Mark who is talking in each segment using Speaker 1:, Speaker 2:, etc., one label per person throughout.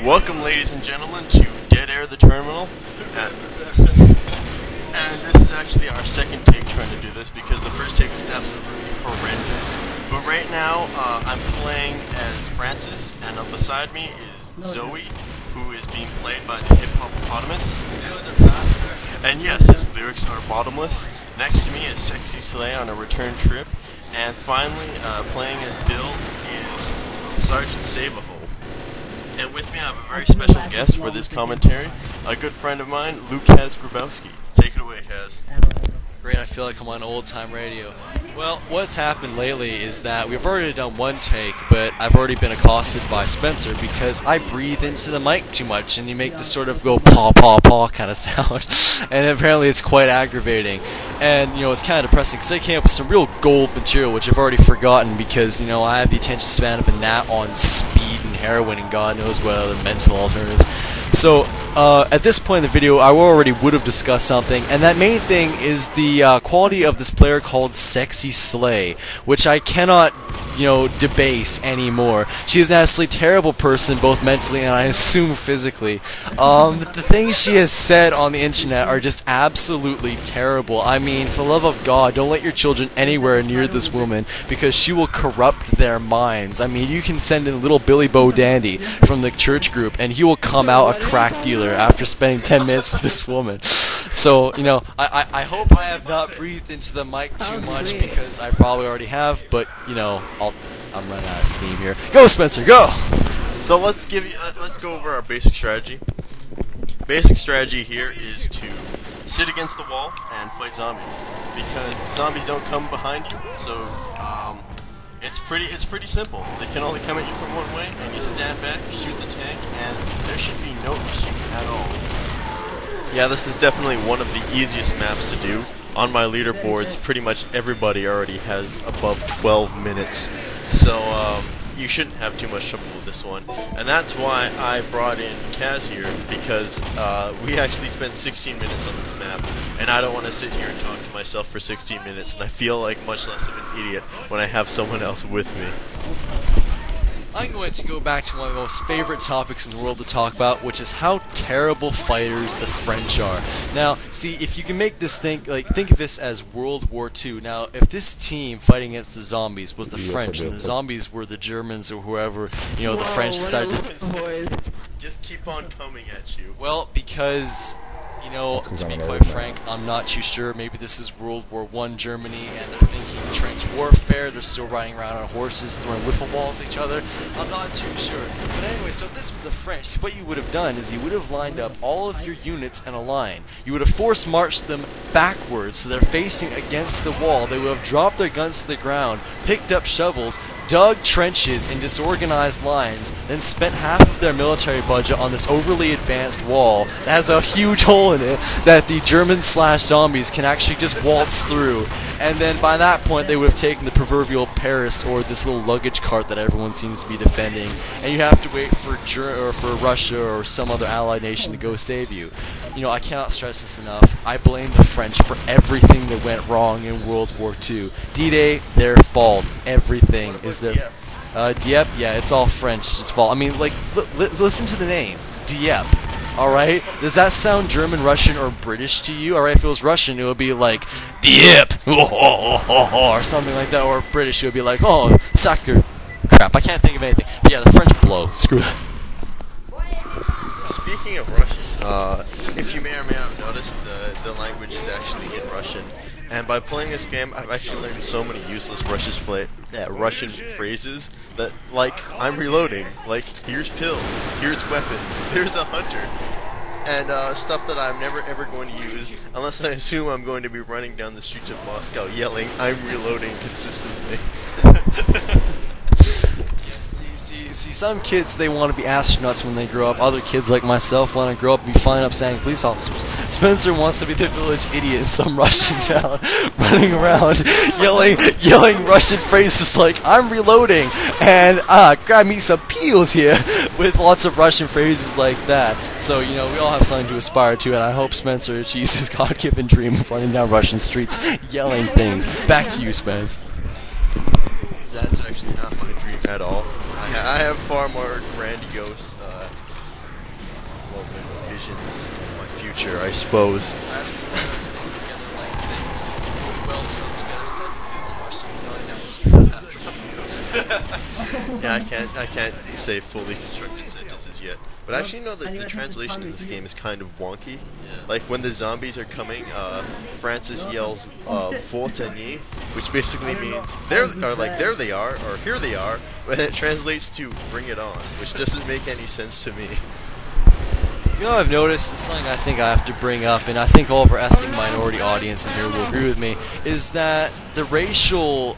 Speaker 1: Welcome, ladies and gentlemen, to Dead Air the Terminal. And this is actually our second take trying to do this because the first take was absolutely horrendous. But right now, I'm playing as Francis, and beside me is Zoe, who is being played by the Hip-hopo-potamus. And yes, his lyrics are bottomless. Next to me is Sexy Slay on a return trip. And finally, playing as Bill is Sergeant StSaveAHoe. And with me I have a very special guest for this commentary, a good friend of mine, Lucas Grabowski. Take it away, Kaz.
Speaker 2: Great, I feel like I'm on old-time radio. Well, what's happened lately is that we've already done one take, but I've already been accosted by Spencer because I breathe into the mic too much, and you make this sort of go paw paw paw kind of sound, and apparently it's quite aggravating. And, you know, it's kind of depressing because I came up with some real gold material, which I've already forgotten because, you know, I have the attention span of a gnat on speed and heroin and God knows what other mental alternatives. So, at this point in the video, I already would have discussed something, and that main thing is the quality of this player called Sexy Slay, which I cannot, you know, debase anymore. She is an absolutely terrible person, both mentally and I assume physically. The things she has said on the internet are just absolutely terrible. I mean, for the love of God, don't let your children anywhere near this woman, because she will corrupt their minds. I mean, you can send in little Billy Bo Dandy from the church group, and he will come out a crack dealer after spending 10 minutes with this woman. So, you know, I hope I have not breathed into the mic too much, because I probably already have, but, you know, I'm running out of steam here. Go, Spencer, go!
Speaker 1: So let's go over our basic strategy. Basic strategy here is to sit against the wall and fight zombies, because zombies don't come behind you. So it's pretty simple. They can only come at you from one way, and you stand back, shoot the tank, and there should be no issue at all. Yeah, this is definitely one of the easiest maps to do. On my leaderboards, pretty much everybody already has above 12 minutes, so you shouldn't have too much trouble with this one. And that's why I brought in Kaz here, because we actually spent 16 minutes on this map, and I don't want to sit here and talk to myself for 16 minutes, and I feel like much less of an idiot when I have someone else with me.
Speaker 2: I'm going to go back to one of my most favorite topics in the world to talk about, which is how terrible fighters the French are. Now, see, if you can make this think of this as World War II. Now, if this team fighting against the zombies was the French, and the zombies were the Germans or whoever, you know, the French decided to...
Speaker 1: Just keep on coming at you.
Speaker 2: Well, because... you know, to be quite frank, I'm not too sure. Maybe this is World War I Germany, and they're thinking trench warfare. They're still riding around on horses, throwing wiffle balls at each other. I'm not too sure. But anyway, so if this was the French, see, what you would have done is you would have lined up all of your units in a line. You would have force marched them backwards, so they're facing against the wall. They would have dropped their guns to the ground, picked up shovels, dug trenches in disorganized lines, then spent half of their military budget on this overly advanced wall that has a huge hole in it that the German/zombies can actually just waltz through. And then by that point they would have taken the proverbial Paris, or this little luggage cart that everyone seems to be defending, and you have to wait for Russia or some other allied nation to go save you. You know, I cannot stress this enough. I blame the French for everything that went wrong in World War II. D-Day, their fault. Everything is their... Dieppe, yeah, it's all French's fault. I mean, like, listen to the name. Dieppe. Alright? Does that sound German, Russian, or British to you? Alright, if it was Russian, it would be like, Dieppe! Or something like that. Or British, it would be like, oh, soccer. Crap, I can't think of anything. But yeah, the French blow. Screw that.
Speaker 1: Speaking of Russian, if you may or may not have noticed, the language is actually in Russian. And by playing this game, I've actually learned so many useless Russian phrases that, like, I'm reloading, like, here's pills, here's weapons, there's a hunter, and stuff that I'm never ever going to use unless I assume I'm going to be running down the streets of Moscow yelling, I'm reloading consistently.
Speaker 2: See, some kids, they want to be astronauts when they grow up. Other kids, like myself, want to grow up and be flying up saying police officers. Spencer wants to be the village idiot in some Russian town, running around, yelling Russian phrases like, I'm reloading, and, grab me some peels here, with lots of Russian phrases like that. So, you know, we all have something to aspire to, and I hope Spencer achieves his God-given dream of running down Russian streets, yelling things. Back to you, Spence.
Speaker 1: That's actually not my dream at all. I have far more grandiose visions of my future, I suppose.
Speaker 2: Perhaps you put those things together like sentences, really well strung together sentences, and watch them going down the streets after
Speaker 1: Yeah, I can't say fully constructed sentences yet. But I actually know that the translation in this game is kind of wonky.
Speaker 2: Yeah.
Speaker 1: Like when the zombies are coming, Francis yells "Fortani," which basically means there they are, or here they are, but it translates to "bring it on," which doesn't make any sense to me.
Speaker 2: You know what I've noticed, and something I think I have to bring up, and I think all of our ethnic minority audience in here will agree with me, is that the racial,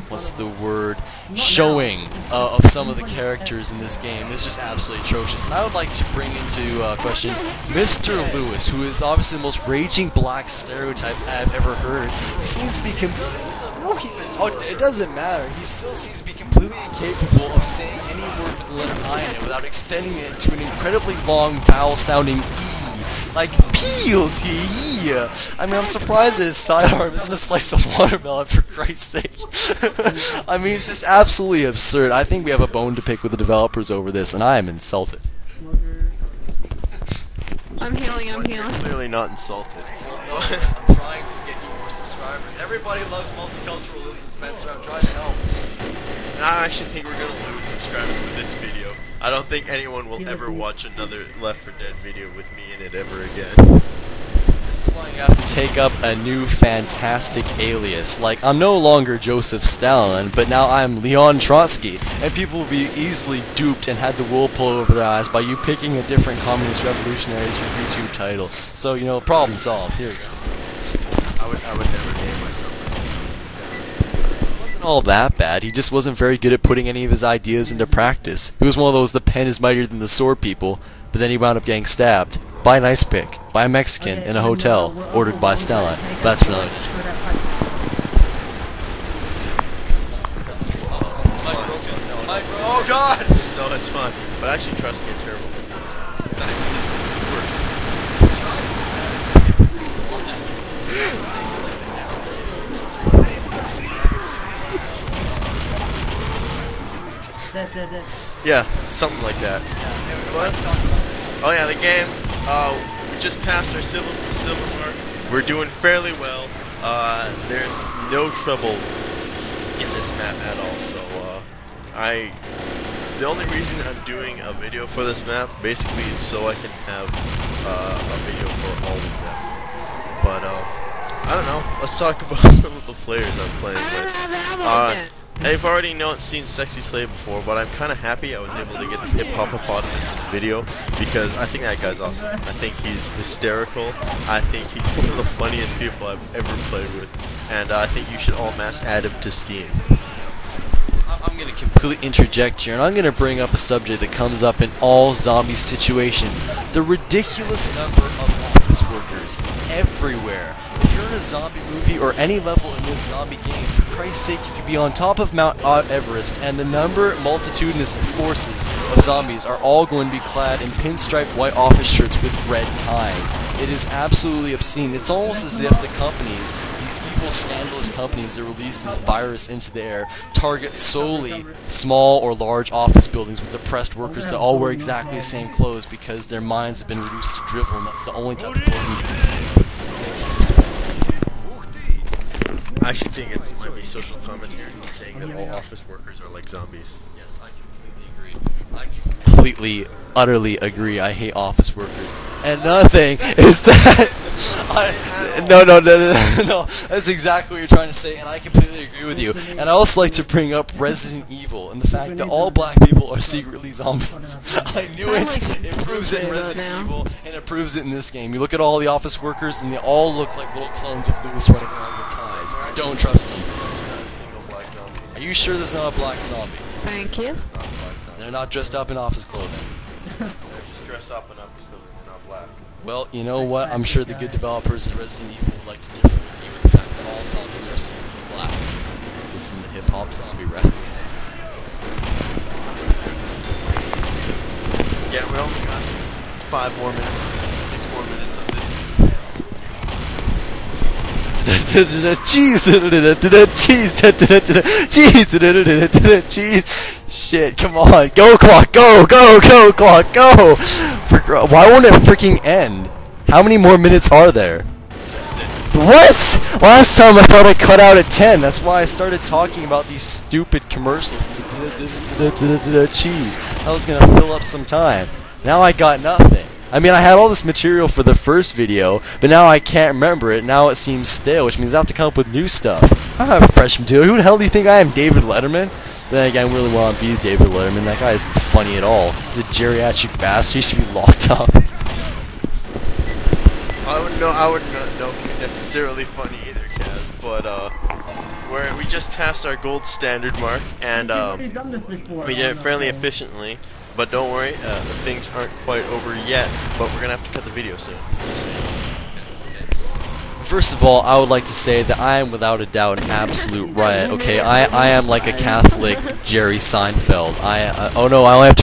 Speaker 2: what's the word, showing of some of the characters in this game is just absolutely atrocious. And I would like to bring into question Mr. Lewis, who is obviously the most raging black stereotype I've ever heard. He seems to be it doesn't matter. He still seems to be completely incapable of saying any word with the letter I in it without extending it to an incredibly long vowel-sounding E. Like, peels he. I mean, I'm surprised that his sidearm isn't a slice of watermelon, for Christ's sake. I mean, it's just absolutely absurd. I think we have a bone to pick with the developers over this, and I am insulted.
Speaker 3: I'm healing.
Speaker 1: You're clearly not insulted.
Speaker 2: I'm trying to get you more subscribers. Everybody loves multiculturalism, Spencer. I'm trying to help.
Speaker 1: And I actually think we're going to lose subscribers with this video. I don't think anyone will ever watch another Left 4 Dead video with me in it ever again.
Speaker 2: This is why you have to take up a new fantastic alias. Like, I'm no longer Joseph Stalin, but now I'm Leon Trotsky, and people will be easily duped and had the wool pulled over their eyes by you picking a different communist revolutionary as your YouTube title. So, you know, problem solved. Here you go.
Speaker 1: I would never name myself
Speaker 2: It wasn't all that bad. He just wasn't very good at putting any of his ideas into practice. He was one of those the pen is mightier than the sword people, but then he wound up getting stabbed by an ice pick, by a Mexican in a hotel, ordered by Stalin. That's for another day. Oh god!
Speaker 1: No, it's fine. But I actually trust get terrible because scientists works. Yeah, something like that. What? Oh yeah, the game. We just passed our silver mark. We're doing fairly well. There's no trouble in this map at all. So the only reason I'm doing a video for this map basically is so I can have a video for all of them. But I don't know. Let's talk about some of the players I'm playing with. I've already seen Sexy Slave before, but I'm kind of happy I was able to get the Hip-hopo-potamus in the video because I think that guy's awesome. I think he's hysterical. I think he's one of the funniest people I've ever played with, and I think you should all mass add him to Steam.
Speaker 2: I'm going to completely interject here, and I'm going to bring up a subject that comes up in all zombie situations. The ridiculous number of office workers everywhere. If you're in a zombie movie or any level in this zombie game, for Christ's sake, you could be on top of Mount Everest, and the multitudinous forces of zombies are all going to be clad in pinstriped white office shirts with red ties. It is absolutely obscene. It's almost as if the companies, these evil, scandalous companies that release this virus into the air, target solely small or large office buildings with depressed workers that all wear exactly the same clothes because their minds have been reduced to drivel, and that's the only type of clothing they can make
Speaker 1: I actually think it might be social commentary saying that all office workers are like zombies.
Speaker 2: Yes, I completely agree. I completely, utterly agree. I hate office workers. And another thing is that no, that's exactly what you're trying to say, and I completely agree with you. And I also like to bring up Resident Evil and the fact that all black people are secretly zombies. I knew it. It proves it in Resident Evil, and it proves it in this game. You look at all the office workers, and they all look like little clones of Lewis running around with ties. Don't trust them. Are you sure this is not a black zombie?
Speaker 3: Thank you.
Speaker 2: They're not dressed up in office clothing.
Speaker 1: They're just dressed up in office clothing. They're not black.
Speaker 2: Well, you know what? I'm sure the good developers of Resident Evil would like to differ with you with the fact that all zombies are secretly black. This is in the hip-hop zombie rap.
Speaker 1: Yeah, we only got 5 more minutes, 6 more minutes of this. Cheese. Shit, come on. Go clock, go clock, go.
Speaker 2: Why won't it freaking end? How many more minutes are there? What? Last time I thought I cut out at 10. That's why I started talking about these stupid commercials. Cheese. I was gonna fill up some time. Now I got nothing. I mean, I had all this material for the first video, but now I can't remember it. Now it seems stale, which means I have to come up with new stuff. I don't have fresh material. Who the hell do you think I am, David Letterman? Then again, I really want to be David Letterman. That guy isn't funny at all. He's a geriatric bastard. He should be locked up.
Speaker 1: I wouldn't know if you're necessarily funny either, Kaz. But we just passed our gold standard mark, and we did it fairly efficiently. But don't worry, things aren't quite over yet. But we're gonna have to cut the video soon.
Speaker 2: First of all, I would like to say that I am without a doubt an absolute riot. Okay, I am like a Catholic Jerry Seinfeld. Oh no, I only have